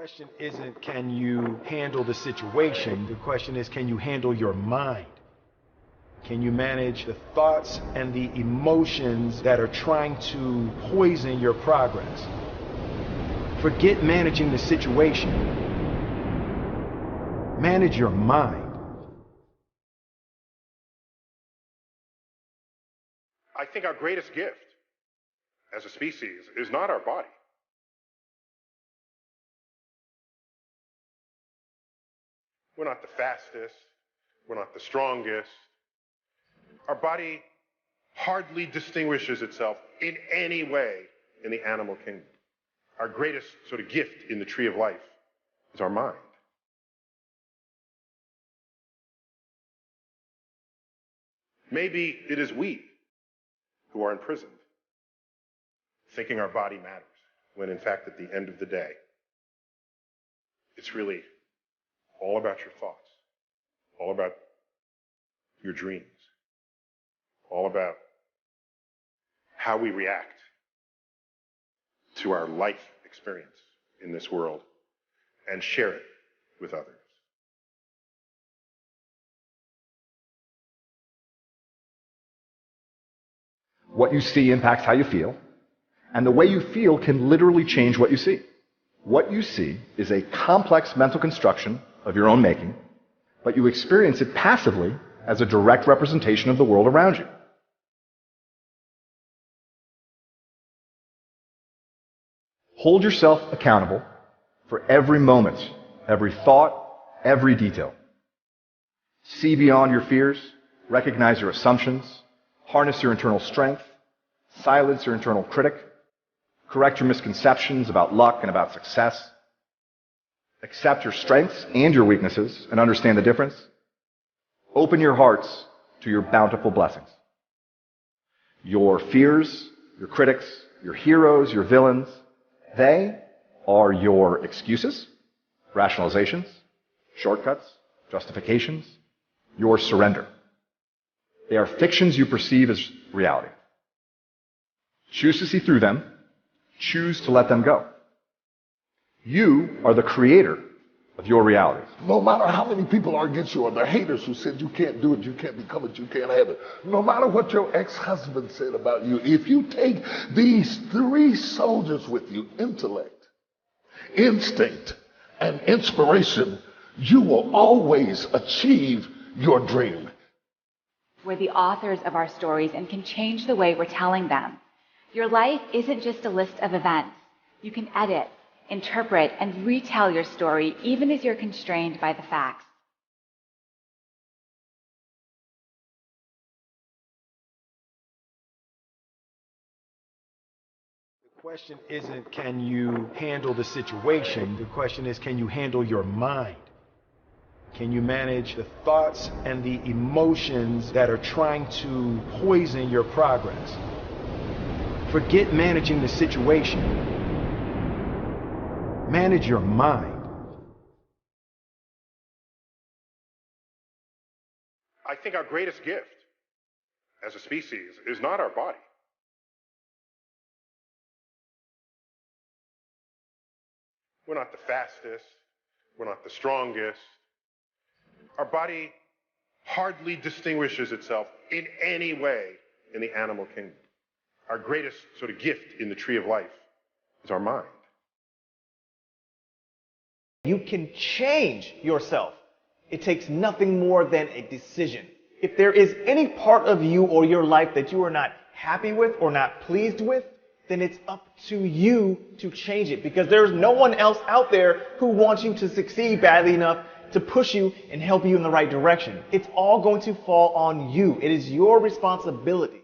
question isn't can you handle the situation? The question is, can you handle your mind? Can you manage the thoughts and the emotions that are trying to poison your progress? Forget managing the situation. Manage your mind. I think our greatest gift as a species is not our body. We're not the fastest. We're not the strongest. Our body hardly distinguishes itself in any way in the animal kingdom. Our greatest sort of gift in the tree of life is our mind. Maybe it is we who are imprisoned, thinking our body matters, when in fact at the end of the day, it's really all about your thoughts, all about your dreams, all about how we react to our life experience in this world and share it with others. What you see impacts how you feel, and the way you feel can literally change what you see. What you see is a complex mental construction of your own making, but you experience it passively as a direct representation of the world around you. Hold yourself accountable for every moment, every thought, every detail. See beyond your fears, recognize your assumptions, harness your internal strength, silence your internal critic, correct your misconceptions about luck and about success, accept your strengths and your weaknesses and understand the difference. Open your hearts to your bountiful blessings. Your fears, your critics, your heroes, your villains, they are your excuses, rationalizations, shortcuts, justifications, your surrender. They are fictions you perceive as reality. Choose to see through them. Choose to let them go. You are the creator of your reality. No matter how many people are against you or the haters who said you can't do it, you can't become it, you can't have it. No matter what your ex-husband said about you, if you take these three soldiers with you, intellect, instinct, and inspiration, you will always achieve your dream. We're the authors of our stories and can change the way we're telling them. Your life isn't just a list of events. You can edit, interpret, and retell your story even as you're constrained by the facts. The question isn't can you handle the situation? The question is, can you handle your mind? Can you manage the thoughts and the emotions that are trying to poison your progress? Forget managing the situation. Manage your mind. I think our greatest gift as a species is not our body. We're not the fastest. We're not the strongest. Our body hardly distinguishes itself in any way in the animal kingdom. Our greatest sort of gift in the tree of life is our mind. You can change yourself. It takes nothing more than a decision. If there is any part of you or your life that you are not happy with or not pleased with, then it's up to you to change it, because there's no one else out there who wants you to succeed badly enough to push you and help you in the right direction. It's all going to fall on you. It is your responsibility.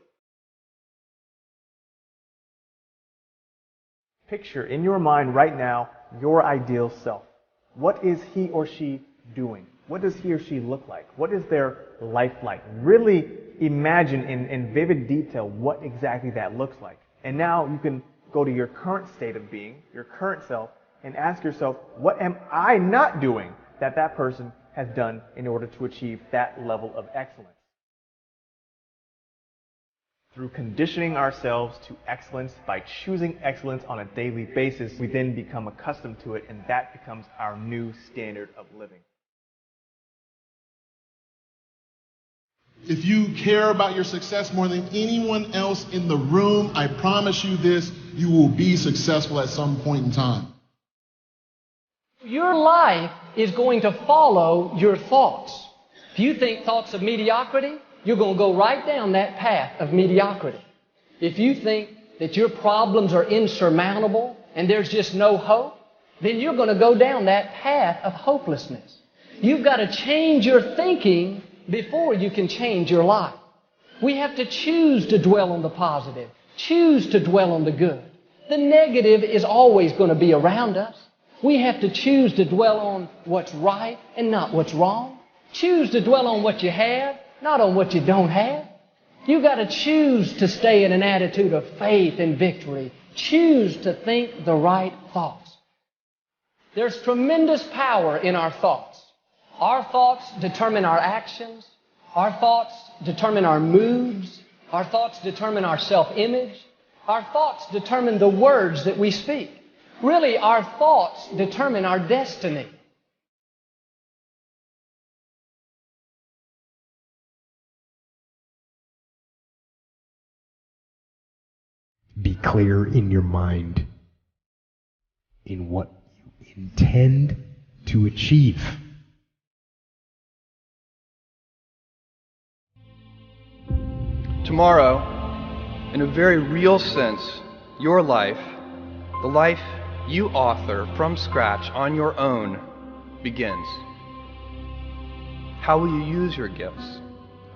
Picture in your mind right now your ideal self. What is he or she doing? What does he or she look like? What is their life like? Really imagine in vivid detail what exactly that looks like. And now you can go to your current state of being, your current self, and ask yourself, what am I not doing that that person has done in order to achieve that level of excellence? Through conditioning ourselves to excellence by choosing excellence on a daily basis, we then become accustomed to it, and that becomes our new standard of living. If you care about your success more than anyone else in the room, I promise you this, you will be successful at some point in time. Your life is going to follow your thoughts. If you think thoughts of mediocrity, you're going to go right down that path of mediocrity. If you think that your problems are insurmountable and there's just no hope, then you're going to go down that path of hopelessness. You've got to change your thinking before you can change your life. We have to choose to dwell on the positive, choose to dwell on the good. The negative is always going to be around us. We have to choose to dwell on what's right and not what's wrong. Choose to dwell on what you have, not on what you don't have. You've got to choose to stay in an attitude of faith and victory. Choose to think the right thoughts. There's tremendous power in our thoughts. Our thoughts determine our actions. Our thoughts determine our moods. Our thoughts determine our self-image. Our thoughts determine the words that we speak. Really, our thoughts determine our destiny. Be clear in your mind in what you intend to achieve. Tomorrow, in a very real sense, your life, the life you author from scratch on your own, begins. How will you use your gifts?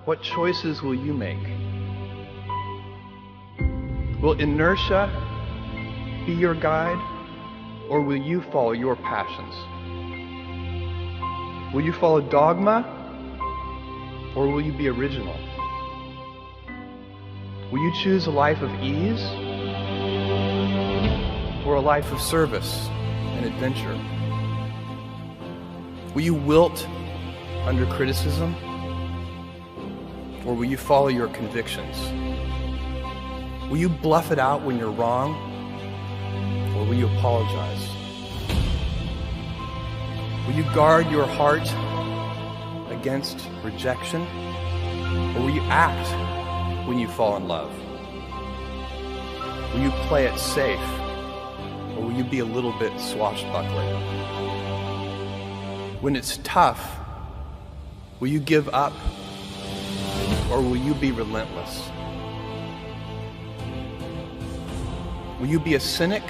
What choices will you make? Will inertia be your guide, or will you follow your passions? Will you follow dogma, or will you be original? Will you choose a life of ease, or a life of service and adventure? Will you wilt under criticism, or will you follow your convictions? Will you bluff it out when you're wrong, or will you apologize? Will you guard your heart against rejection, or will you act when you fall in love? Will you play it safe, or will you be a little bit swashbuckling? When it's tough, will you give up, or will you be relentless? Will you be a cynic,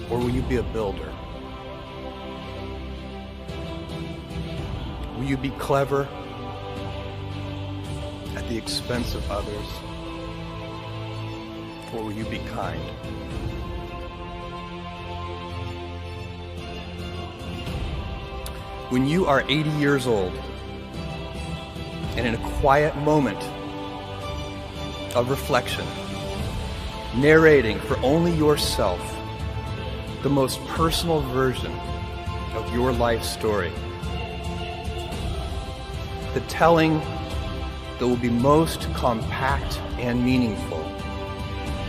or will you be a builder? Will you be clever at the expense of others, or will you be kind? When you are 80 years old, and in a quiet moment of reflection, narrating for only yourself the most personal version of your life story, the telling that will be most compact and meaningful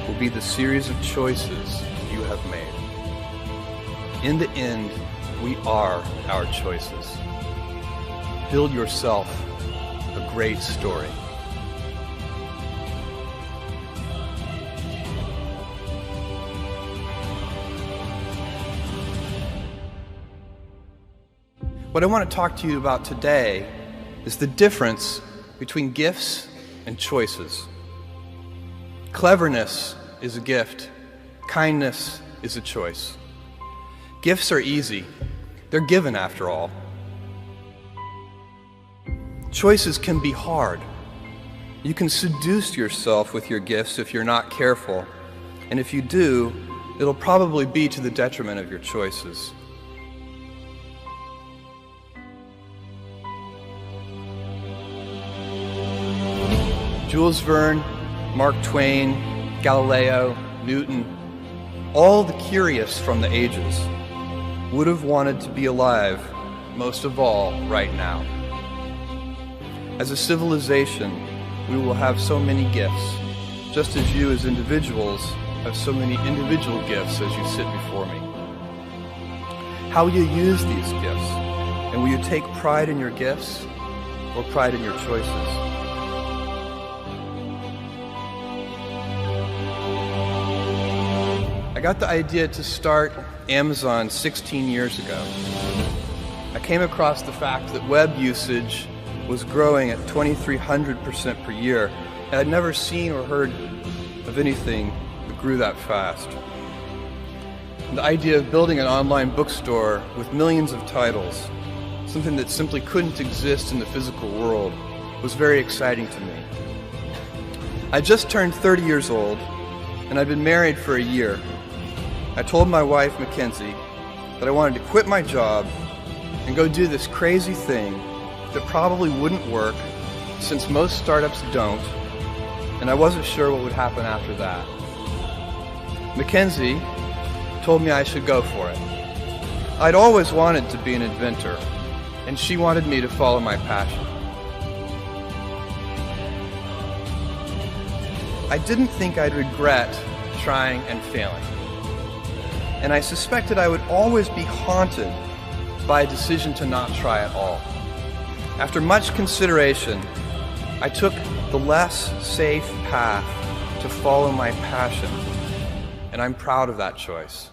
will be the series of choices you have made. In the end, we are our choices. Build yourself a great story. What I want to talk to you about today is the difference between gifts and choices. Cleverness is a gift. Kindness is a choice. Gifts are easy. They're given after all. Choices can be hard. You can seduce yourself with your gifts if you're not careful. And if you do, it'll probably be to the detriment of your choices. Jules Verne, Mark Twain, Galileo, Newton, all the curious from the ages would have wanted to be alive, most of all, right now. As a civilization, we will have so many gifts, just as you as individuals have so many individual gifts as you sit before me. How will you use these gifts? And will you take pride in your gifts or pride in your choices? I got the idea to start Amazon 16 years ago. I came across the fact that web usage was growing at 2,300% per year, and I'd never seen or heard of anything that grew that fast. The idea of building an online bookstore with millions of titles, something that simply couldn't exist in the physical world, was very exciting to me. I just turned 30 years old, and I'd been married for a year. I told my wife, Mackenzie, that I wanted to quit my job and go do this crazy thing that probably wouldn't work, since most startups don't, and I wasn't sure what would happen after that. Mackenzie told me I should go for it. I'd always wanted to be an inventor, and she wanted me to follow my passion. I didn't think I'd regret trying and failing, and I suspected I would always be haunted by a decision to not try at all. After much consideration, I took the less safe path to follow my passion, and I'm proud of that choice.